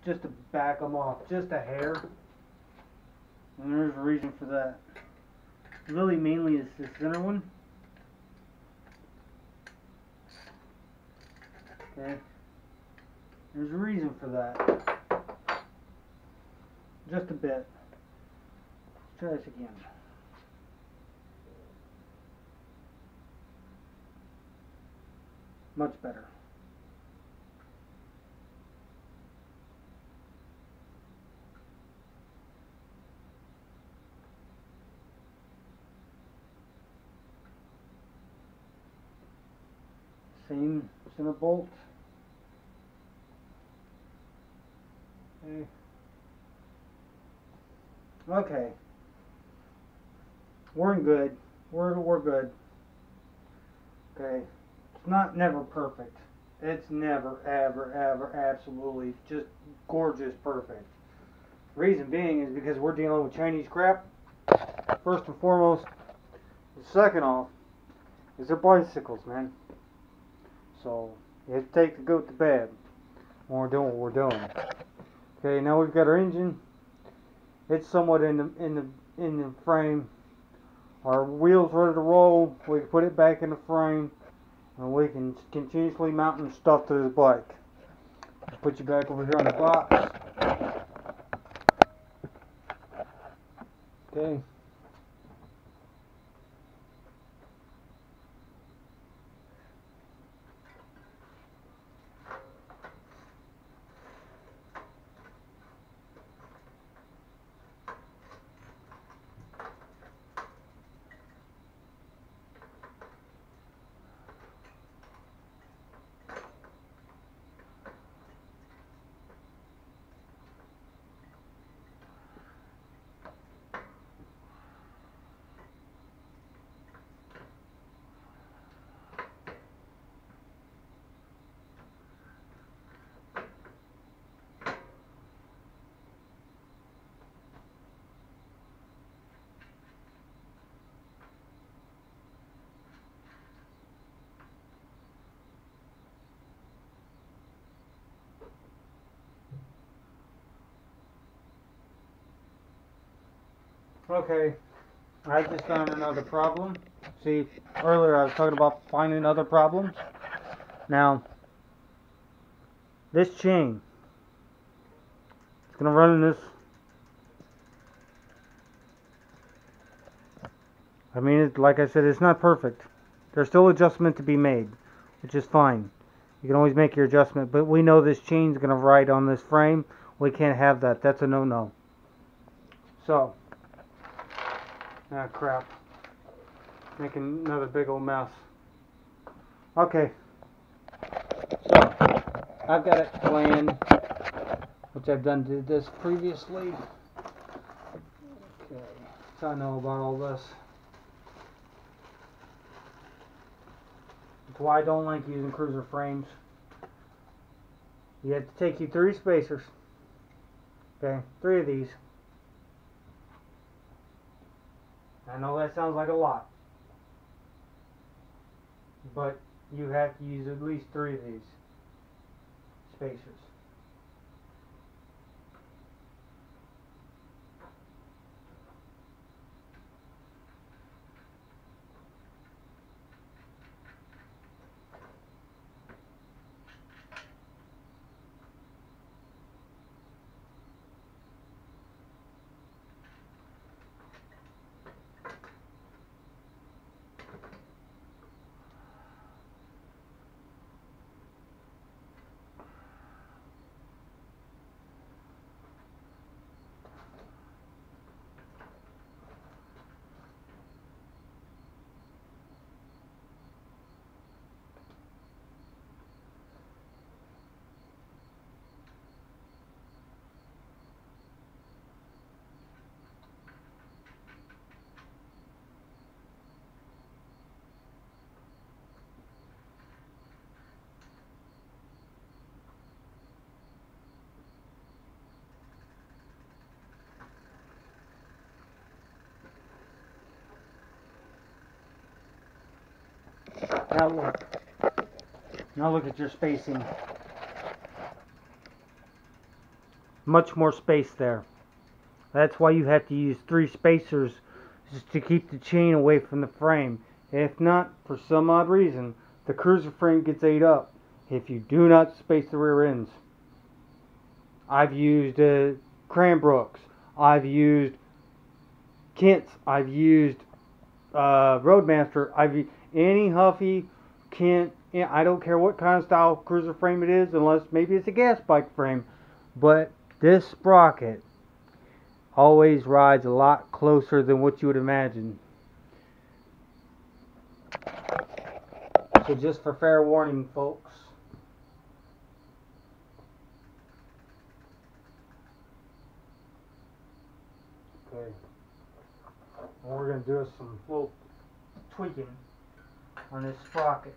just to back them off, just a hair. And there's a reason for that. Really, mainly is the center one. Okay. There's a reason for that. Just a bit. Let's try this again. Much better. Same center bolt. Okay. Okay. We're in good. We're good. Okay. It's not never perfect. It's never, ever, absolutely just gorgeous perfect. Reason being is because we're dealing with Chinese crap, first and foremost. And second off, is they're bicycles, man. So, you have to take the goat to bed when we're doing what we're doing. Okay, now we've got our engine. It's somewhat in the frame. Our wheels ready to roll. We can put it back in the frame, and we can continuously mount stuff to the bike. I'll put you back over here on the box. Okay. Okay, I just found another problem. See, earlier I was talking about finding other problems. Now, this chain, it's going to run in this. I mean, like I said, it's not perfect. There's still adjustment to be made, which is fine. You can always make your adjustment, but we know this chain's going to ride on this frame. We can't have that. That's a no-no. So, ah, crap. Making another big old mess. Okay. So, I've got it planned, which I've did this previously. Okay. So I know about all this. That's why I don't like using cruiser frames. You have to take you 3 spacers. Okay, 3 of these. I know that sounds like a lot, but you have to use at least 3 of these spacers. Now look. Now look at your spacing. much more space there. That's why you have to use 3 spacers just to keep the chain away from the frame. If not, for some odd reason, the cruiser frame gets ate up if you do not space the rear ends. I've used Cranbrooks, I've used Kent's, I've used Roadmaster, any Huffy, Kent, I don't care what kind of style cruiser frame it is, unless maybe it's a gas bike frame, but this sprocket always rides a lot closer than what you would imagine. So just for fair warning, folks. Okay. What we're going to do is some little tweaking on this sprocket.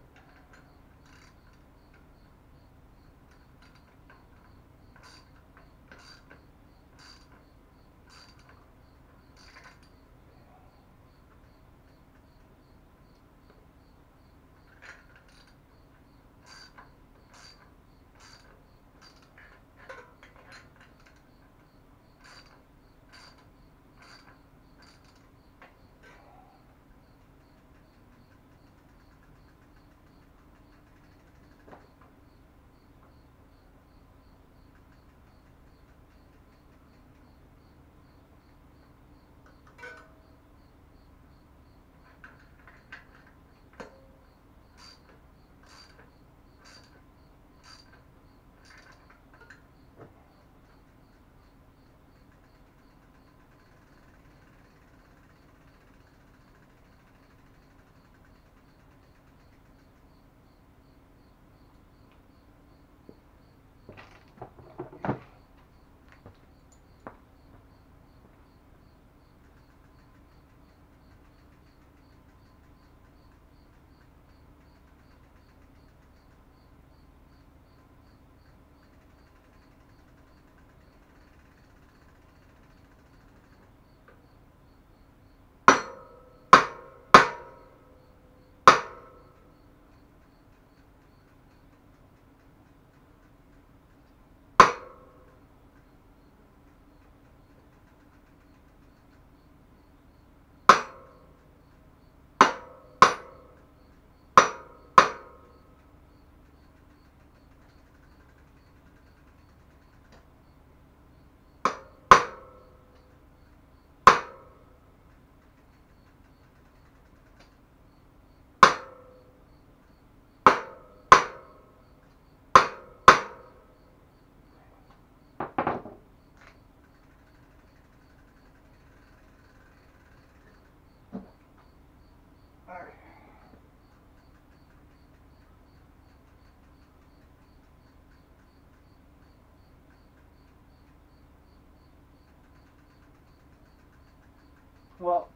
Well,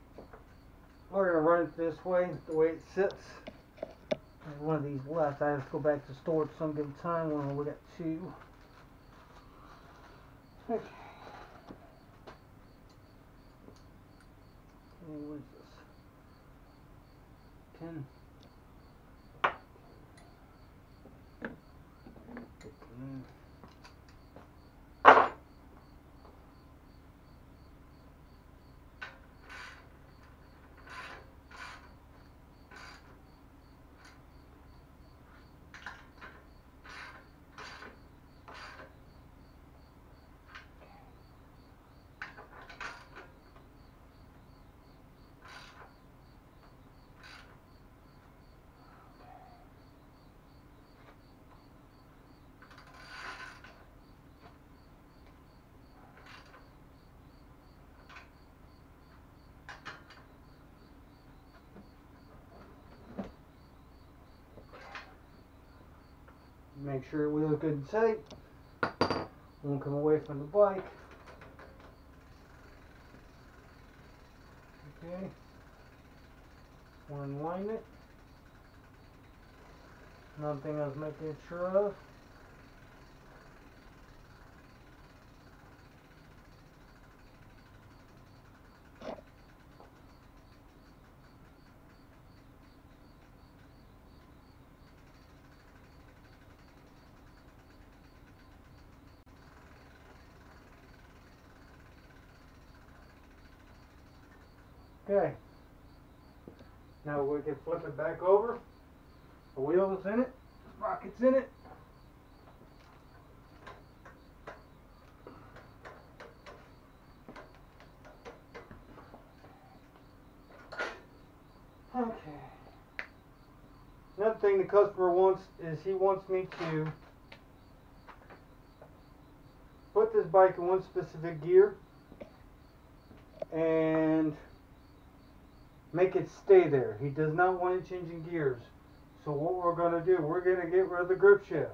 we're going to run it this way, the way it sits. There's one of these left. I have to go back to storage some given time when we got 2. Okay. What is this? 10. 15. Make sure it wheels good and tight. Won't come away from the bike. Okay. One alignment. Another thing I was making sure of. Okay. Now we can flip it back over. The wheel is in it. Sprocket's in it. Okay. Another thing the customer wants is he wants me to put this bike in one specific gear and make it stay there. He does not want it changing gears. So what we're going to do, we're going to get rid of the grip shift.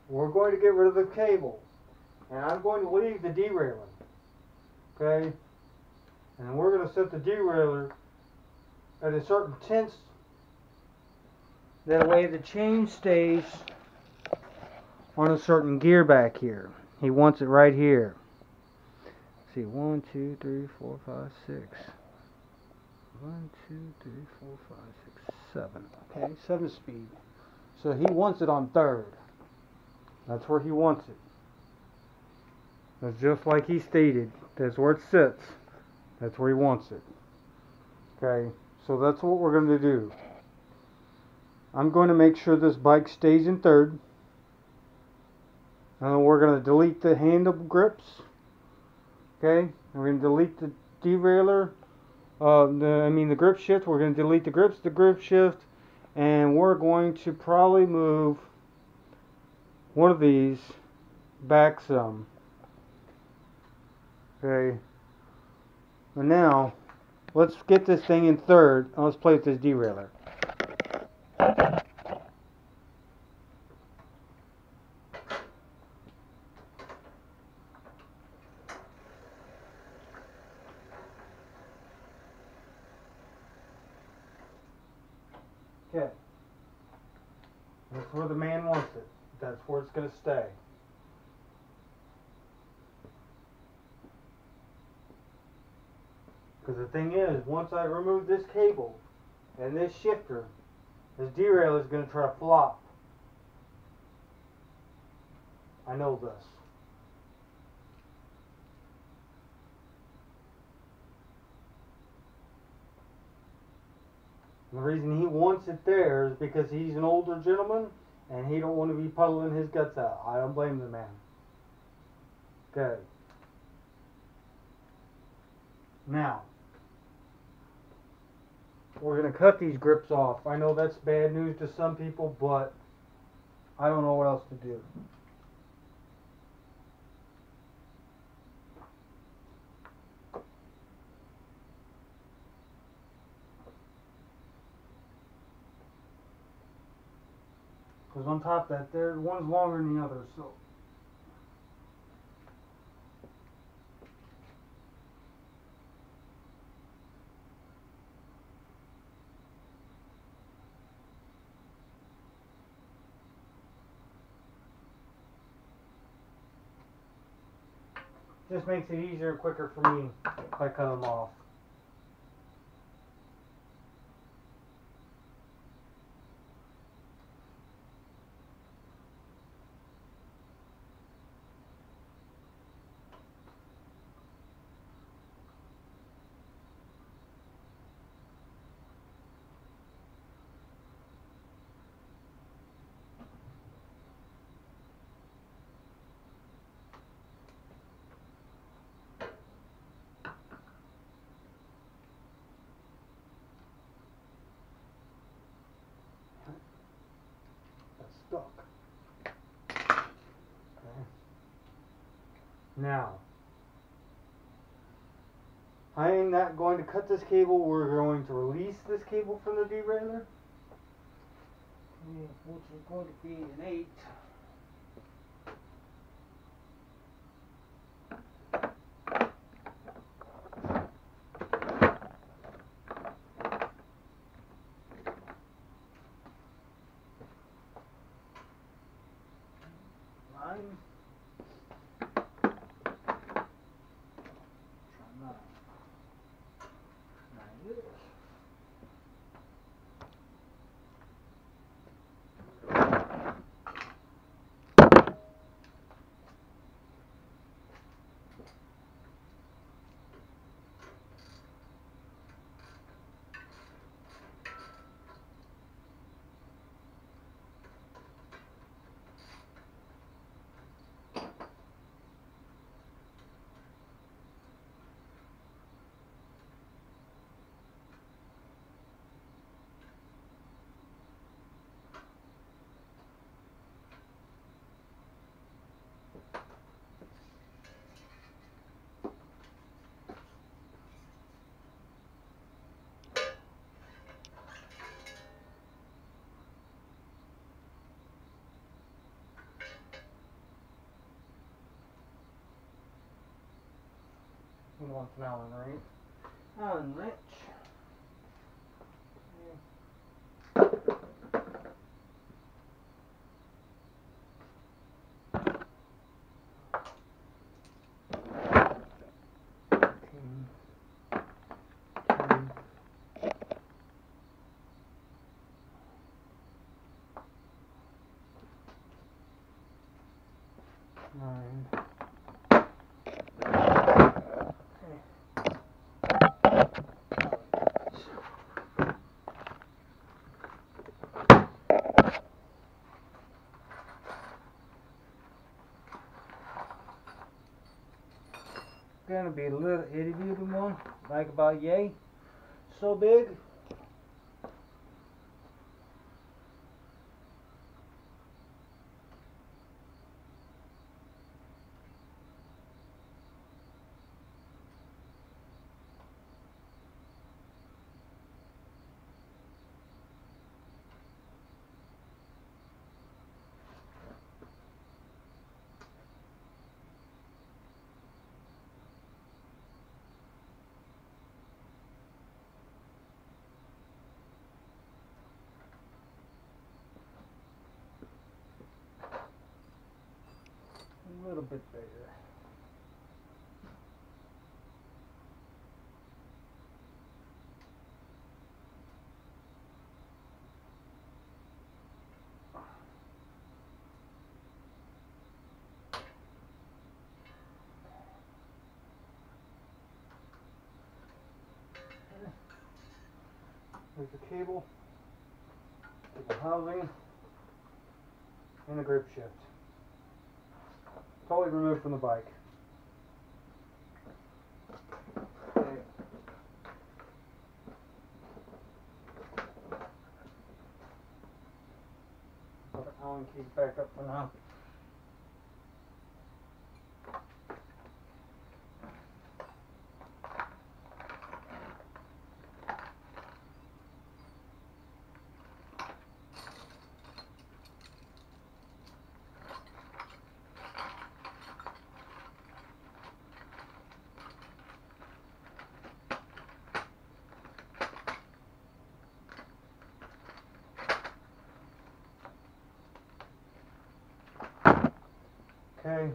We're going to get rid of the cable. And I'm going to leave the derailleur. Okay? And we're going to set the derailleur at a certain tense. That way the chain stays on a certain gear back here. He wants it right here. Let's see, 1, 2, 3, 4, 5, 6. 1, 2, 3, 4, 5, 6, 7. Okay, 7 speed. So he wants it on third. That's where he wants it. That's just like he stated. That's where it sits. That's where he wants it. Okay, so that's what we're going to do. I'm going to make sure this bike stays in third. And then we're going to delete the handle grips. Okay, and we're going to delete the derailleur. The grip shift. We're going to delete the grips, the grip shift, and we're going to probably move one of these back some. Okay. And now, let's get this thing in third, and let's play with this derailleur. Okay. That's where the man wants it. That's where it's going to stay. Because the thing is, once I remove this cable and this shifter, this derailleur is going to try to flop. I know this. And the reason he wants it there is because he's an older gentleman and he don't want to be puddling his guts out. I don't blame the man. Okay. Now, we're going to cut these grips off. I know that's bad news to some people, but I don't know what else to do. Because on top of that, there one's longer than the other, so. Just makes it easier and quicker for me if I cut them off. Stuck. Okay. Now, I am not going to cut this cable. We're going to release this cable from the derailleur, which is going to be an 8. wants an Allen wrench. Allen wrench. Nine. Gonna be a little itty bitty one, like about yay, so big. A little bit bigger. There's the cable, the housing, and the grip shift. Totally removed from the bike. Okay. Put the Allen keys back up for now. Okay.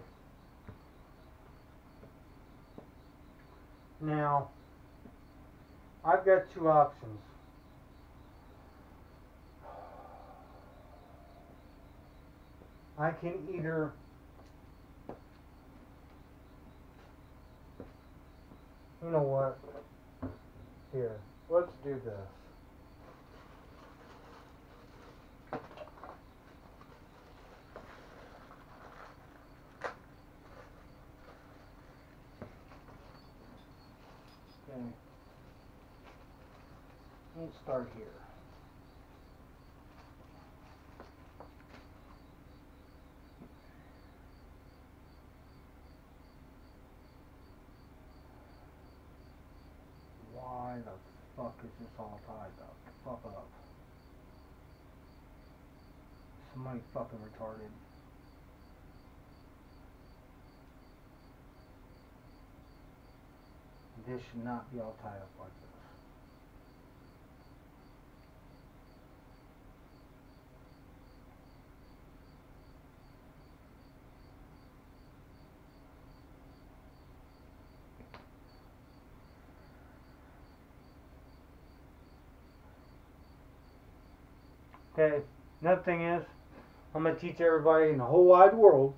Now, I've got two options. I can either you know what? Here, let's do this. Okay. Let's start here. Why the fuck is this all tied up? Fuck up. Somebody fucking retarded. This should not be all tied up like this. Okay, another thing is, I'm going to teach everybody in the whole wide world